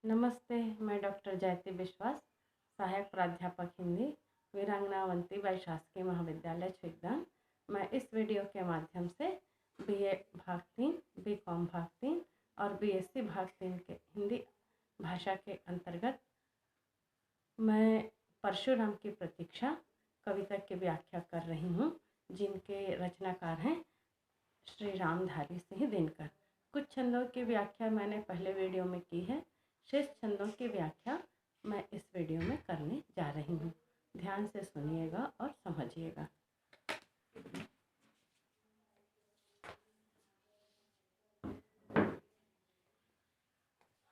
नमस्ते, मैं डॉक्टर जयती विश्वास, सहायक प्राध्यापक हिंदी, वीरांगना अवंतीबाई शासकीय महाविद्यालय छिकदान। मैं इस वीडियो के माध्यम से बीए भाग 3, बीकॉम भाग 3 और बीएससी भाग 3 के हिंदी भाषा के अंतर्गत मैं परशुराम की प्रतीक्षा कविता की व्याख्या कर रही हूँ, जिनके रचनाकार हैं श्री रामधारी सिंह दिनकर। कुछ छंदों की व्याख्या मैंने पहले वीडियो में की है, शेष छंदों की व्याख्या मैं इस वीडियो में करने जा रही हूँ। ध्यान से सुनिएगा और समझिएगा।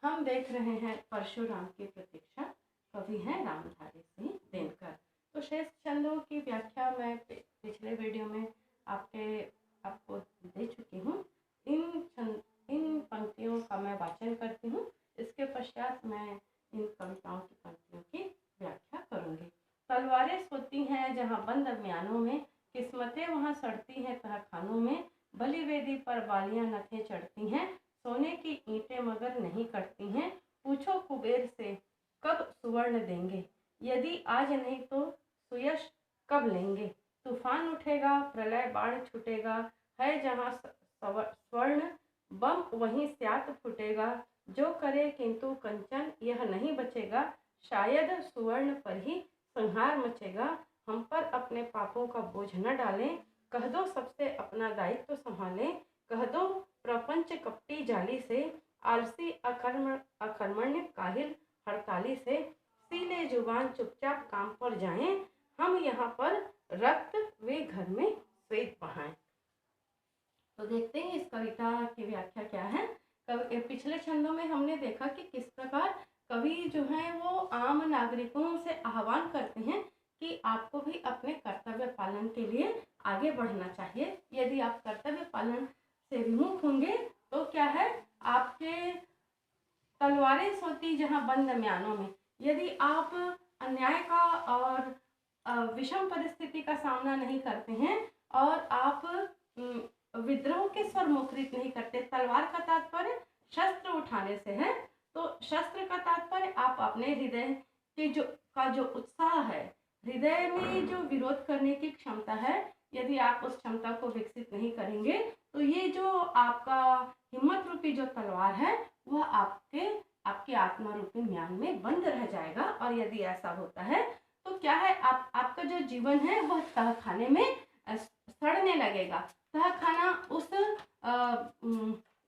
हम देख रहे हैं परशुराम की प्रतीक्षा, कवि हैं रामधारी सिंह दिनकर। तो शेष छंदों की व्याख्या मैं पिछले वीडियो में आपको दे चुकी हूँ। इन पंक्तियों का मैं वाचन करती हूँ, इसके पश्चात मैं इन कविताओं की पंक्तियों की व्याख्या करूँगी। तलवारें सोती हैं जहाँ बंद म्यानों में, किस्मतें वहाँ सड़ती हैं तहखानों में, बलि वेदी पर बालियां नथें चढ़ती हैं, सोने की ईंटें मगर नहीं कटती हैं। पूछो कुबेर से कब सुवर्ण देंगे, यदि आज नहीं तो सुयश कब लेंगे। तूफान उठेगा, प्रलय बाढ़ छूटेगा, है जहाँ स्वर्ण बम वहीं स्यात फूटेगा। जो करे किंतु कंचन यह नहीं बचेगा, शायद सुवर्ण पर ही संहार मचेगा। हम पर अपने पापों का बोझ न डालें, कह दो सबसे अपना दायित्व संभालें। कह दो प्रपंच कपटी जाली से, आलसी अकर्मण्य काहिल हड़ताली से, सीले जुबान चुपचाप काम पर जाएं। हम यहाँ पर रक्त वे घर में श्वेत बहाएं। तो देखते हैं इस कविता की व्याख्या क्या है। पिछले छंदों में हमने देखा कि किस प्रकार कवि जो है वो आम नागरिकों से आह्वान करते हैं कि आपको भी अपने कर्तव्य पालन के लिए आगे बढ़ना चाहिए। यदि आप कर्तव्य पालन से विमुख होंगे तो क्या है, आपके तलवारें सोती जहां बंद म्यानों में। यदि आप अन्याय का और विषम परिस्थिति का सामना नहीं करते हैं और आप विद्रोह के स्वर मुखरित नहीं करते, तलवार का तात्पर्य शस्त्र उठाने से है, तो शस्त्र का तात्पर्य आप अपने हृदय के जो उत्साह है, हृदय में जो विरोध करने की क्षमता है, यदि आप उस क्षमता को विकसित नहीं करेंगे तो ये जो आपका हिम्मत रूपी जो तलवार है वह आपके आत्मा रूपी म्यान में बंद रह जाएगा। और यदि ऐसा होता है तो क्या है, आपका जो जीवन है वह तहखाने में सड़ने लगेगा। तहखाना उस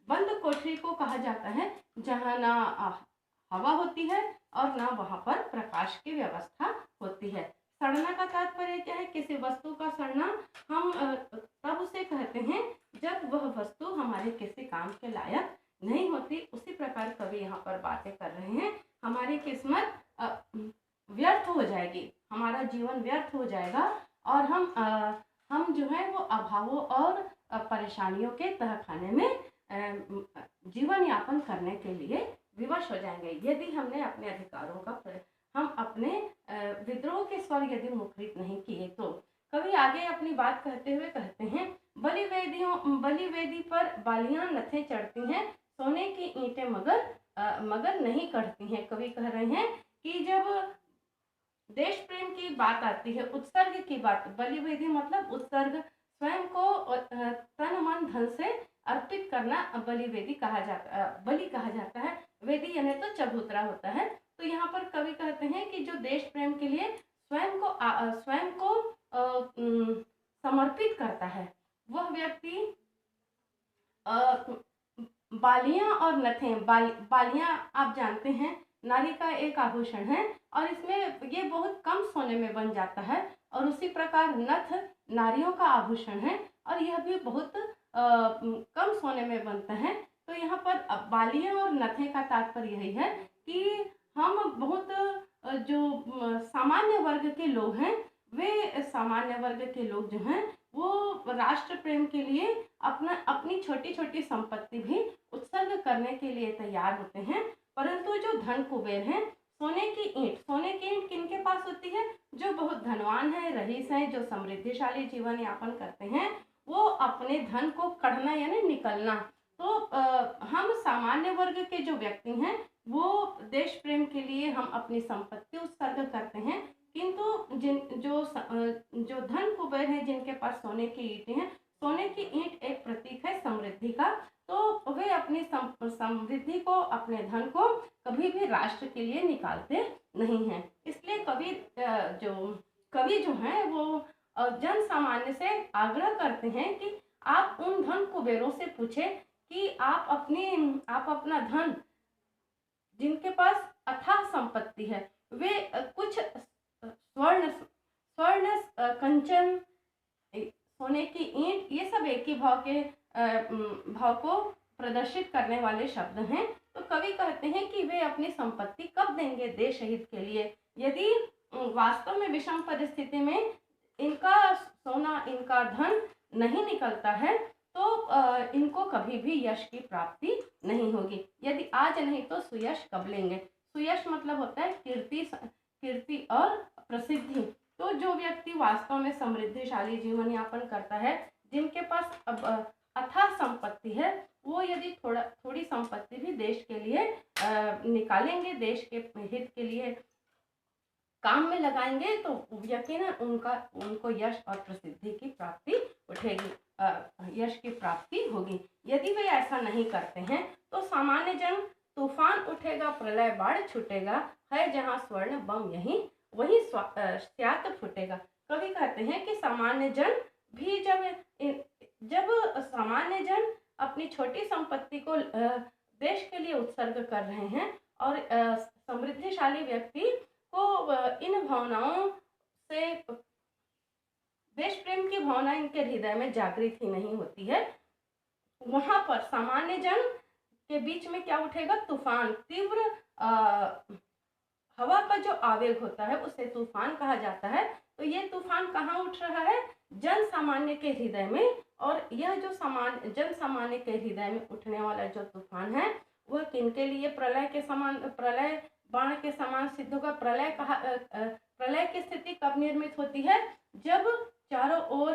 बंद कोठरी को कहा जाता है जहाँ ना हवा होती है और ना वहाँ पर प्रकाश की व्यवस्था होती है। सड़ना का तात्पर्य क्या है, किसी वस्तु का सड़ना हम तब उसे कहते हैं जब वह वस्तु हमारे किसी काम के लायक नहीं होती। उसी प्रकार कवि यहाँ पर बातें कर रहे हैं, हमारी किस्मत व्यर्थ हो जाएगी, हमारा जीवन व्यर्थ हो जाएगा और हम जो है वो अभावों और परेशानियों के तहखाने में जीवन यापन करने के लिए विवश हो जाएंगे। यदि हमने अपने अधिकारों का हम अपने विद्रोह के स्वर यदि मुखरित नहीं किए तो। कवि आगे अपनी बात कहते हुए कहते हैं, बलि वेदी पर बालियां नथें चढ़ती हैं, सोने की ईंटें मगर नहीं कटती हैं। कवि कह रहे हैं कि जब देश प्रेम की बात आती है, उत्सर्ग की बात, बलि वेदी मतलब उत्सर्ग, स्वयं को तन मन धन से अर्पित करना बलि वेदी कहा जाता है। वेदी यानी तो चबूतरा होता है। तो यहाँ पर कवि कहते हैं कि जो देश प्रेम के लिए स्वयं को समर्पित करता है वह व्यक्ति बालियां और नथें, बालियां आप जानते हैं नारी का एक आभूषण है और इसमें ये बहुत कम सोने में बन जाता है, और उसी प्रकार नथ नारियों का आभूषण है और यह भी बहुत कम सोने में बनता है। तो यहाँ पर बालियां और नथें का तात्पर्य यही है कि हम बहुत जो सामान्य वर्ग के लोग हैं, वे सामान्य वर्ग के लोग जो हैं वो राष्ट्र प्रेम के लिए अपनी छोटी छोटी संपत्ति भी उत्सर्ग करने के लिए तैयार होते हैं। परंतु जो धन कुबेर हैं, सोने की ईंट किनके पास होती है, जो बहुत धनवान है, रईस हैं, जो समृद्धिशाली जीवन यापन करते हैं, वो अपने धन को कढ़ना यानी निकलना। तो हम सामान्य वर्ग के जो व्यक्ति हैं वो देश प्रेम के लिए हम अपनी संपत्ति उत्सर्ग करते हैं, किंतु जो धन कुबेर हैं, जिनके पास सोने की ईंटें हैं, सोने की ईंट एक प्रतीक है समृद्धि का, तो वे अपनी समृद्धि को, अपने धन को कभी भी राष्ट्र के लिए निकालते नहीं हैं। इसलिए कवि जो हैं वो जन सामान्य से आग्रह करते हैं कि आप उन धन कुबेरों से पूछें कि आप अपना धन, जिनके पास अथाह संपत्ति है, वे कुछ स्वर्ण कंचन, सोने की ईंट, ये सब एक ही भाव को प्रदर्शित करने वाले शब्द हैं। तो कवि कहते हैं कि वे अपनी संपत्ति कब देंगे देश हित के लिए, यदि वास्तव में विषम परिस्थिति में इनका सोना, इनका धन नहीं निकलता है, तो इनको कभी भी यश की प्राप्ति नहीं होगी। यदि आज नहीं तो सुयश कब लेंगे। सुयश मतलब होता है कीर्ति और प्रसिद्धि। तो जो व्यक्ति वास्तव में समृद्धिशाली जीवन यापन करता है, जिनके पास अथाह संपत्ति है, वो यदि थोड़ी संपत्ति भी देश के लिए निकालेंगे, देश के हित के लिए काम में लगाएंगे, तो यकीनन उनको यश और प्रसिद्धि की प्राप्ति यश की प्राप्ति होगी। यदि वे ऐसा नहीं करते हैं तो सामान्य जन, तूफान उठेगा, प्रलय बाढ़ छूटेगा, है जहां स्वर्ण बम वही स्यात फूटेगा। कवि कहते हैं कि सामान्य जन भी जब सामान्य जन अपनी छोटी संपत्ति को देश के लिए उत्सर्ग कर रहे हैं, और समृद्धिशाली व्यक्ति को इन भावनाओं से, देश प्रेम की भावना इनके हृदय में जागृत ही नहीं होती है, वहां पर सामान्य जन के बीच में क्या उठेगा? तूफान। तीव्र हवा का जो आवेग होता है उसे तूफान कहा जाता है। तो ये तूफान कहाँ उठ रहा है? जन सामान्य के हृदय में। और यह जो जन सामान्य के हृदय में उठने वाला जो तूफान है वह किनके लिए? प्रलय बाण के समान सिद्ध होगा। प्रलय की स्थिति कब निर्मित होती है? जब चारों ओर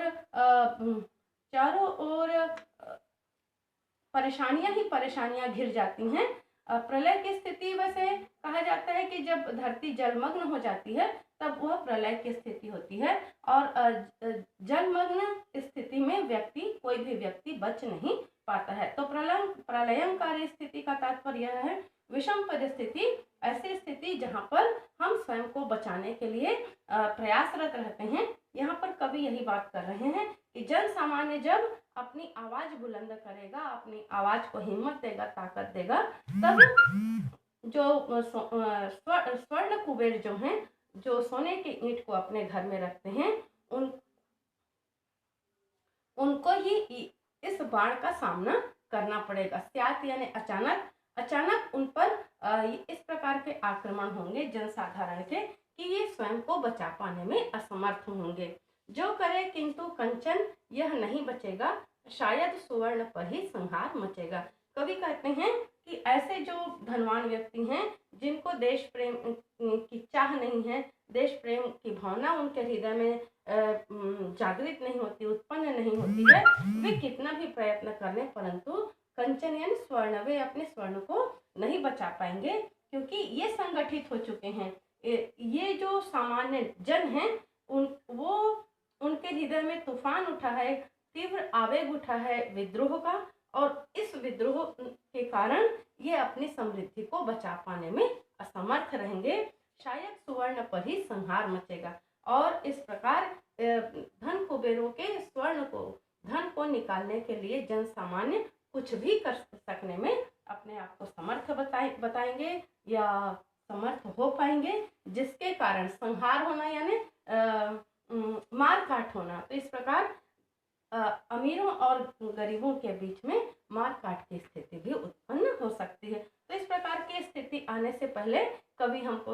परेशानियां ही परेशानियां घिर जाती हैं। प्रलय की स्थिति वैसे कहा जाता है कि जब धरती जलमग्न हो जाती है तब वह प्रलय की स्थिति होती है। और जलमग्न स्थिति में कोई भी व्यक्ति बच नहीं पाता है। तो प्रलयंकारी स्थिति का तात्पर्य यह है, विषम परिस्थिति, ऐसी स्थिति जहां पर हम स्वयं को बचाने के लिए प्रयासरत रहते हैं। यहाँ पर कवि यही बात कर रहे हैं कि जन सामान्य जब अपनी आवाज बुलंद करेगा, अपनी आवाज को हिम्मत देगा, ताकत देगा, तब जो स्वर्ण कुबेर जो हैं, जो सोने की ईंट को अपने घर में रखते हैं, उनको ही इस बाण का सामना करना पड़ेगा। स्यात यानी अचानक उन पर इस प्रकार के आक्रमण होंगे जनसाधारण के कि ये स्वयं को बचा पाने में असमर्थ होंगे। जो करे किंतु कंचन यह नहीं बचेगा, शायद सुवर्ण पर ही संहार मचेगा। कवि कहते हैं कि ऐसे जो धनवान व्यक्ति हैं, जिनको देश प्रेम की चाह नहीं है, देश प्रेम की भावना उनके हृदय में जागृत नहीं होती, उत्पन्न नहीं होती है, वे कितना भी प्रयत्न कर लें परंतु कंचन यानी स्वर्ण, वे अपने स्वर्ण को नहीं बचा पाएंगे, क्योंकि ये संगठित हो चुके हैं। ये जो सामान्य जन हैं, उनके हृदय में तूफान उठा है, तीव्र आवेग उठा है विद्रोह का, और इस विद्रोह के कारण ये अपनी समृद्धि को बचा पाने में असमर्थ रहेंगे। शायद सुवर्ण पर ही संहार मचेगा। और इस प्रकार धन कुबेरों के धन को निकालने के लिए जन सामान्य कुछ भी कर सकने में अपने आप को समर्थ बताएंगे या समर्थ हो पाएंगे, जिसके कारण संहार होना यानी मार काट होना। तो इस प्रकार अमीरों और गरीबों के बीच में मार काट की स्थिति भी उत्पन्न हो सकती है। तो इस प्रकार की स्थिति आने से पहले कवि हमको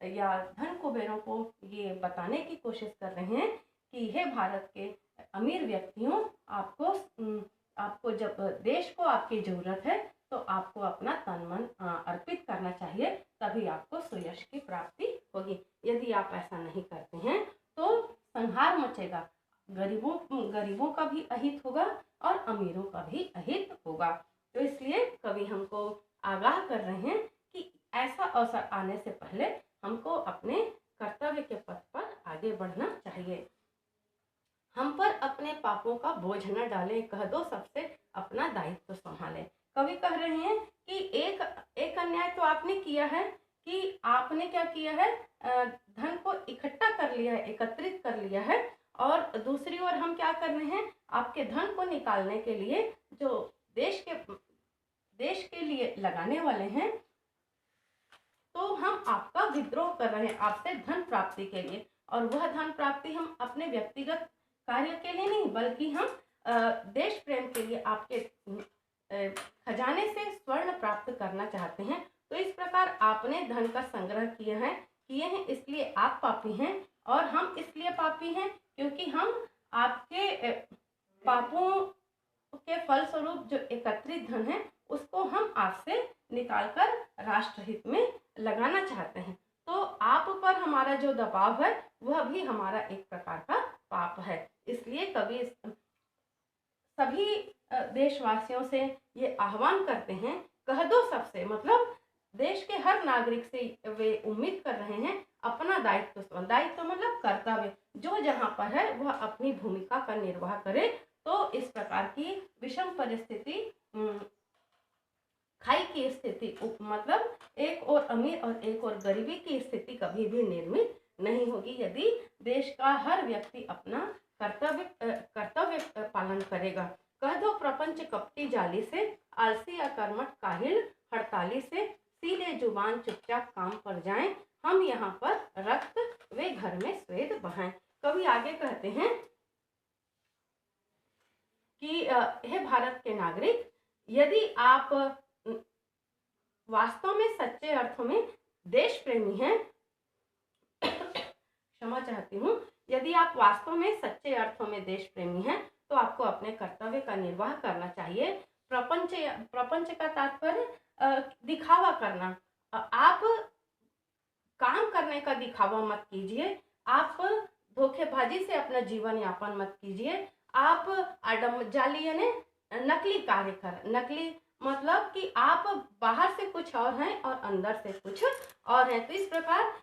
या धन कुबेरों को ये बताने की कोशिश कर रहे हैं कि हे भारत के अमीर व्यक्तियों, आपको जब देश को आपकी जरूरत है तो आपको अपना तन मन अर्पित करना चाहिए, तभी आपको सुयश की प्राप्ति होगी। यदि आप ऐसा नहीं करते हैं तो संहार मचेगा, गरीबों का भी अहित होगा और अमीरों का भी अहित होगा। तो इसलिए कवि हमको आगाह कर रहे हैं कि ऐसा अवसर आने से पहले हमको अपने कर्तव्य के पथ पर आगे बढ़ना चाहिए। हम पर अपने पापों का बोझ न डालें, कह दो सबसे अपना दायित्व संभालें। कवि कह रहे हैं कि एक अन्याय तो आपने किया है कि आपने क्या किया है, धन को इकट्ठा कर लिया है, एकत्रित कर लिया है, और दूसरी ओर हम क्या कर रहे हैं, आपके धन को निकालने के लिए जो देश के लिए लगाने वाले हैं, तो हम आपका विद्रोह कर रहे हैं आपसे धन प्राप्ति के लिए। और वह धन प्राप्ति हम अपने व्यक्तिगत कार्य के लिए नहीं, बल्कि हम देश प्रेम के लिए आपके खजाने से स्वर्ण प्राप्त करना चाहते हैं। तो इस प्रकार आपने धन का संग्रह किए हैं, इसलिए आप पापी हैं। और हम इसलिए पापी हैं क्योंकि हम आपके पापों के फलस्वरूप जो एकत्रित धन है उसको हम आपसे निकालकर राष्ट्रहित में लगाना चाहते हैं। तो आप पर हमारा जो दबाव है वह भी हमारा एक प्रकार का पाप है। इसलिए कवि सभी देशवासियों से ये आह्वान करते हैं, कह दो सबसे, मतलब देश के हर नागरिक से वे उम्मीद कर रहे हैं अपना दायित्व मतलब कर्तव्य, जो जहाँ पर है वह अपनी भूमिका का निर्वाह करे। तो इस प्रकार की विषम परिस्थिति, खाई की स्थिति, मतलब एक और अमीर और एक और गरीबी की स्थिति कभी भी निर्मित नहीं होगी यदि देश का हर व्यक्ति अपना कर्तव्य पालन करेगा। कह दो प्रपंच कपटी जाली से, आलसी अकर्मठ काहिल हड़ताली से, सीले जुबान चुपचाप काम पर जाएं, हम यहाँ पर रक्त वे घर में स्वेद बहाएं। कवि आगे कहते हैं कि हे भारत के नागरिक, यदि आप वास्तव में सच्चे अर्थों में देश प्रेमी हैं, क्षमा चाहती हूँ, यदि आप वास्तव में सच्चे अर्थों में देश प्रेमी हैं तो आपको अपने कर्तव्य का निर्वाह करना चाहिए। प्रपंच का तात्पर्य दिखावा करना। आप काम करने का दिखावा मत कीजिए, आप धोखेबाजी से अपना जीवन यापन मत कीजिए, आप जाली यानी नकली कार्य कर, नकली मतलब कि आप बाहर से कुछ और हैं और अंदर से कुछ और हैं। तो इस प्रकार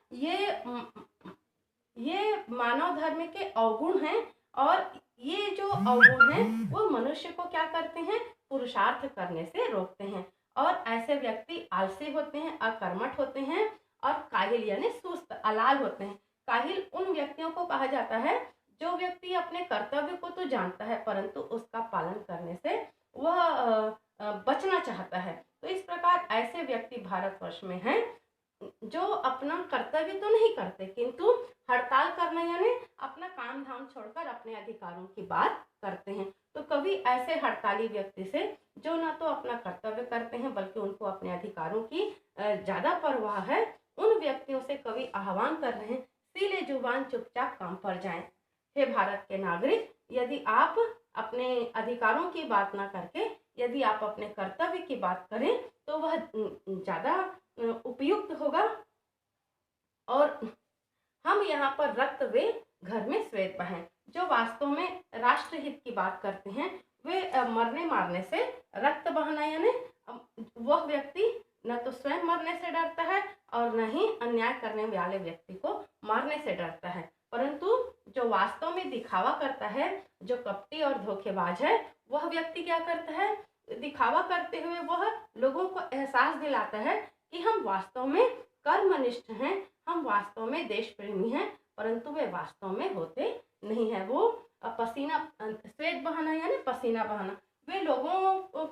ये मानव धर्म के अवगुण हैं, और ये जो अवगुण हैं वो मनुष्य को क्या करते हैं, पुरुषार्थ करने से रोकते हैं। और ऐसे व्यक्ति आलसी होते हैं, अकर्मठ होते हैं और काहिल यानी सुस्त अलाल होते हैं। काहिल उन व्यक्तियों को कहा जाता है जो व्यक्ति अपने कर्तव्य को तो जानता है परंतु उसका पालन करने से वह बचना चाहता है। तो इस प्रकार ऐसे व्यक्ति भारतवर्ष में हैं जो अपना कर्तव्य तो नहीं करते किंतु हड़ताल करना यानी अपना काम धाम छोड़कर अपने अधिकारों की बात करते हैं। तो कवि ऐसे हड़ताली व्यक्ति से, जो ना तो अपना कर्तव्य करते हैं बल्कि उनको अपने अधिकारों की ज्यादा परवाह है, उन व्यक्तियों से कवि आह्वान कर रहे हैं, सीले जुबान चुपचाप काम पर जाएं। हे भारत के नागरिक, यदि आप अपने अधिकारों की बात ना करके यदि आप अपने कर्तव्य की बात करें तो वह ज्यादा उपयुक्त होगा। और हम यहाँ पर रक्त वे घर में श्वेत बहें, जो वास्तव में राष्ट्रहित की बात करते हैं, वे मरने मारने से रक्त बहाना यानी वह व्यक्ति न तो स्वयं मरने से डरता है और न ही अन्याय करने वाले व्यक्ति को मारने से डरता है, परंतु जो वास्तव में दिखावा करता है, जो कपटी और धोखेबाज है, वह व्यक्ति क्या करता है, दिखावा करते हुए वह लोगों को एहसास दिलाता है कि हम वास्तव में कर्मनिष्ठ हैं, हम वास्तव में देश प्रेमी हैं, परंतु वे वास्तव में होते नहीं है। वो पसीना श्वेत बहाना यानी पसीना बहाना, वे लोगों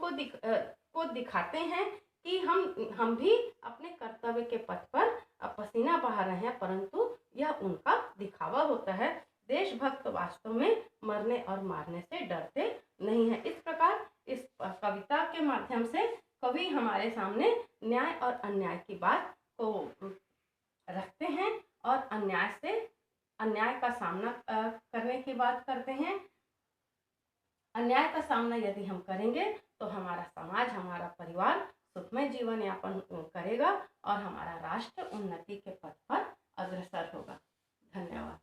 को दिखाते हैं कि हम भी अपने कर्तव्य के पथ पर पसीना बहा रहे हैं, परंतु यह उनका दिखावा होता है। देशभक्त वास्तव में मरने और मारने से डरते नहीं है। इस प्रकार इस कविता के माध्यम से कवि हमारे सामने न्याय और अन्याय की बात को रखते हैं और अन्याय का सामना करने की बात करते हैं। अन्याय का सामना यदि हम करेंगे तो हमारा समाज, हमारा परिवार सुखमय जीवन यापन करेगा और हमारा राष्ट्र उन्नति के पथ पर अग्रसर होगा। धन्यवाद।